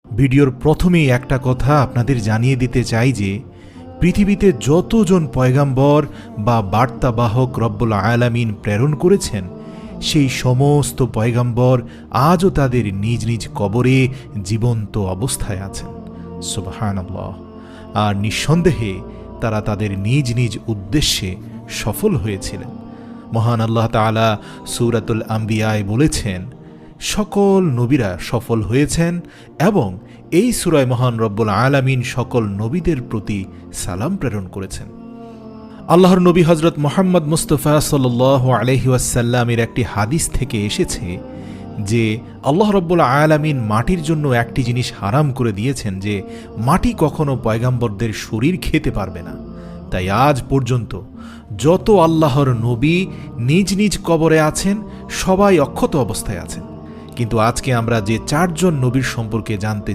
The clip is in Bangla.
ভিডিওর প্রথমেই একটা কথা আপনাদের জানিয়ে দিতে চাই যে পৃথিবীতে যতজন পয়গাম্বর বা বার্তাবাহক রব্বুল আলামিন প্রেরণ করেছেন, সেই সমস্ত পয়গাম্বর আজও তাদের নিজ নিজ কবরে জীবন্ত অবস্থায় আছেন। সুবহানাল্লাহ। আর নিঃসন্দেহে তারা তাদের নিজ নিজ উদ্দেশ্যে সফল হয়েছিলেন। মহান আল্লাহ তাআলা সূরাতুল আম্বিয়ায় বলেছেন, সকল নবীরা সফল হয়েছেন এবং এই সূরায় মহান রব্বুল আলামিন সকল নবীদের প্রতি সালাম প্রেরণ করেছেন। আল্লাহর নবী হযরত মুহাম্মদ মুস্তাফা সাল্লাল্লাহু আলাইহি ওয়াসাল্লামের একটি হাদিস থেকে এসেছে যে আল্লাহ রব্বুল আলামিন মাটির জন্য একটি জিনিস হারাম করে দিয়েছেন, যে মাটি কখনো পয়গাম্বরদের শরীর খেতে পারবে না। তাই আজ পর্যন্ত যত আল্লাহর নবী নিজ নিজ কবরে আছেন, সবাই অক্ষত অবস্থায় আছেন। কিন্তু আজকে আমরা যে 4 জন নবীর সম্পর্কে জানতে